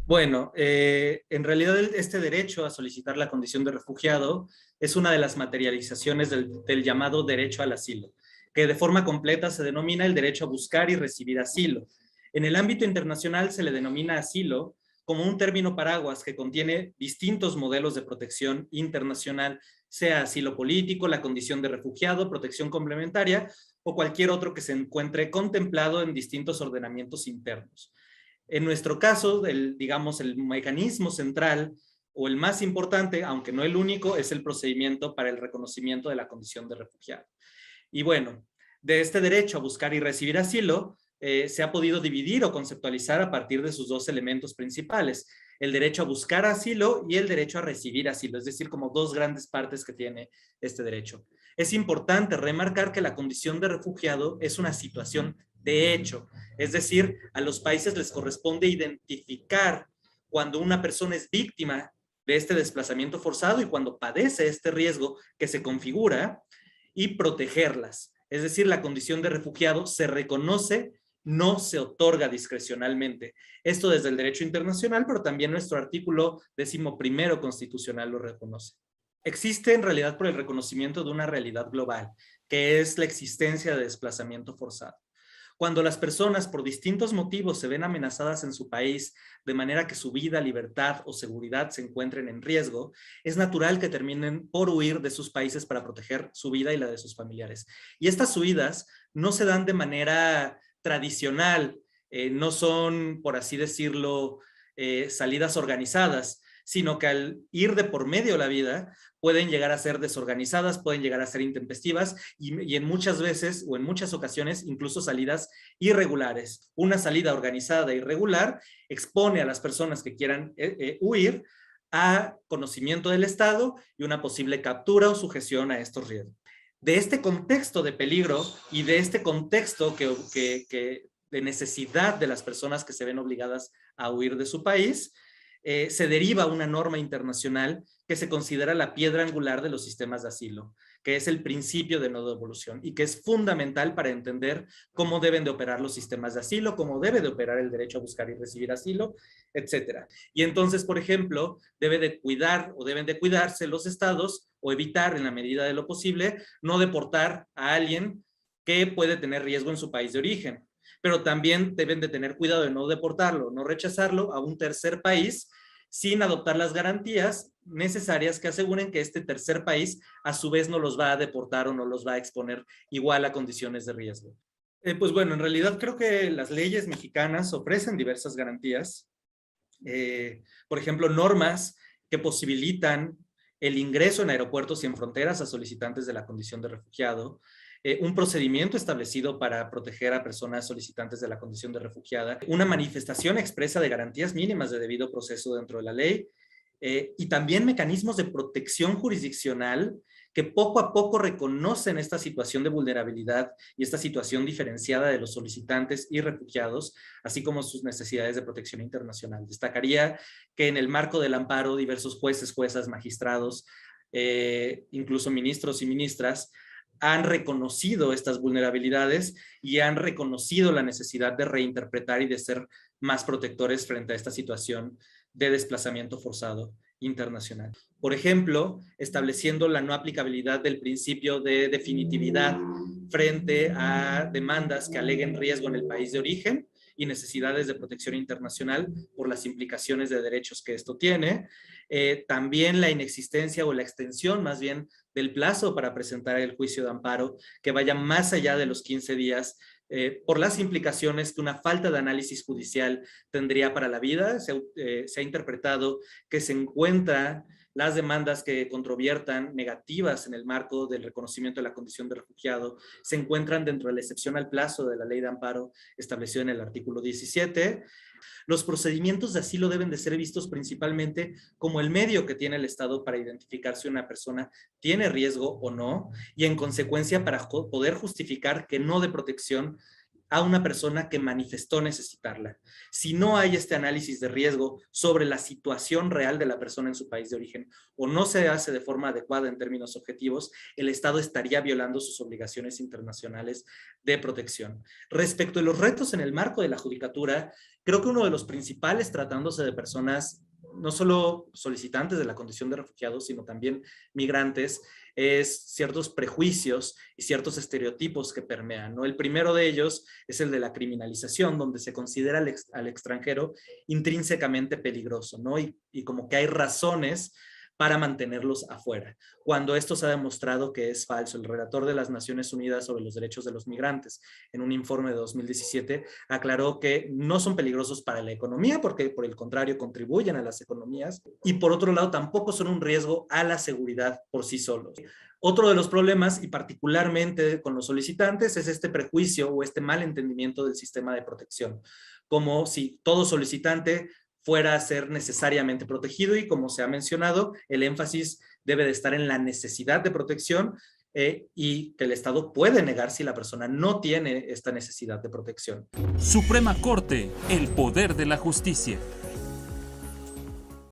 Bueno, en realidad este derecho a solicitar la condición de refugiado es una de las materializaciones del llamado derecho al asilo, que de forma completa se denomina el derecho a buscar y recibir asilo. En el ámbito internacional se le denomina asilo como un término paraguas que contiene distintos modelos de protección internacional, sea asilo político, la condición de refugiado, protección complementaria o cualquier otro que se encuentre contemplado en distintos ordenamientos internos. En nuestro caso, digamos, el mecanismo central o el más importante, aunque no el único, es el procedimiento para el reconocimiento de la condición de refugiado. Y bueno, de este derecho a buscar y recibir asilo, se ha podido dividir o conceptualizar a partir de sus dos elementos principales, el derecho a buscar asilo y el derecho a recibir asilo, es decir, como dos grandes partes que tiene este derecho. Es importante remarcar que la condición de refugiado es una situación de hecho, es decir, a los países les corresponde identificar cuando una persona es víctima de este desplazamiento forzado y cuando padece este riesgo que se configura y protegerlas. Es decir, la condición de refugiado se reconoce, no se otorga discrecionalmente. Esto desde el derecho internacional, pero también nuestro artículo 11º constitucional lo reconoce. Existe en realidad por el reconocimiento de una realidad global, que es la existencia de desplazamiento forzado. Cuando las personas por distintos motivos se ven amenazadas en su país de manera que su vida, libertad o seguridad se encuentren en riesgo, es natural que terminen por huir de sus países para proteger su vida y la de sus familiares. Y estas huidas no se dan de manera tradicional, no son, por así decirlo, salidas organizadas, sino que al ir de por medio de la vida pueden llegar a ser desorganizadas, pueden llegar a ser intempestivas y en muchas veces o en muchas ocasiones incluso salidas irregulares. Una salida organizada e irregular expone a las personas que quieran huir a conocimiento del Estado y una posible captura o sujeción a estos riesgos. De este contexto de peligro y de este contexto de necesidad de las personas que se ven obligadas a huir de su país, se deriva una norma internacional que se considera la piedra angular de los sistemas de asilo, que es el principio de no devolución y que es fundamental para entender cómo deben de operar los sistemas de asilo, cómo debe de operar el derecho a buscar y recibir asilo, etcétera. Y entonces, por ejemplo, deben de cuidarse los estados o evitar en la medida de lo posible no deportar a alguien que puede tener riesgo en su país de origen, pero también deben de tener cuidado de no deportarlo, no rechazarlo a un tercer país sin adoptar las garantías necesarias que aseguren que este tercer país a su vez no los va a deportar o no los va a exponer igual a condiciones de riesgo. Pues bueno, en realidad creo que las leyes mexicanas ofrecen diversas garantías. Por ejemplo, normas que posibilitan el ingreso en aeropuertos y en fronteras a solicitantes de la condición de refugiado, un procedimiento establecido para proteger a personas solicitantes de la condición de refugiada, una manifestación expresa de garantías mínimas de debido proceso dentro de la ley, y también mecanismos de protección jurisdiccional que poco a poco reconocen esta situación de vulnerabilidad y esta situación diferenciada de los solicitantes y refugiados, así como sus necesidades de protección internacional. Destacaría que en el marco del amparo, diversos jueces, juezas, magistrados, incluso ministros y ministras, han reconocido estas vulnerabilidades y han reconocido la necesidad de reinterpretar y de ser más protectores frente a esta situación de desplazamiento forzado internacional. Por ejemplo, estableciendo la no aplicabilidad del principio de definitividad frente a demandas que aleguen riesgo en el país de origen y necesidades de protección internacional por las implicaciones de derechos que esto tiene. También la inexistencia o la extensión más bien del plazo para presentar el juicio de amparo que vaya más allá de los 15 días por las implicaciones que una falta de análisis judicial tendría para la vida. Se ha interpretado que se encuentran las demandas que controviertan negativas en el marco del reconocimiento de la condición de refugiado, se encuentran dentro de la excepción al plazo de la ley de amparo establecida en el artículo 17. Los procedimientos de asilo deben de ser vistos principalmente como el medio que tiene el Estado para identificar si una persona tiene riesgo o no, y en consecuencia para poder justificar que no de protección a una persona que manifestó necesitarla. Si no hay este análisis de riesgo sobre la situación real de la persona en su país de origen o no se hace de forma adecuada en términos objetivos, el Estado estaría violando sus obligaciones internacionales de protección. Respecto a los retos en el marco de la judicatura, creo que uno de los principales, tratándose de personas no solo solicitantes de la condición de refugiados, sino también migrantes, es ciertos prejuicios y ciertos estereotipos que permean, ¿no? El primero de ellos es el de la criminalización, donde se considera al extranjero intrínsecamente peligroso, ¿no? Y como que hay razones para mantenerlos afuera, cuando esto se ha demostrado que es falso. El relator de las Naciones Unidas sobre los derechos de los migrantes, en un informe de 2017, aclaró que no son peligrosos para la economía, porque por el contrario contribuyen a las economías, y por otro lado tampoco son un riesgo a la seguridad por sí solos. Otro de los problemas, y particularmente con los solicitantes, es este prejuicio o este mal entendimiento del sistema de protección, como si todo solicitante fuera a ser necesariamente protegido, y como se ha mencionado, el énfasis debe de estar en la necesidad de protección, y que el Estado puede negar si la persona no tiene esta necesidad de protección. Suprema Corte, el poder de la justicia.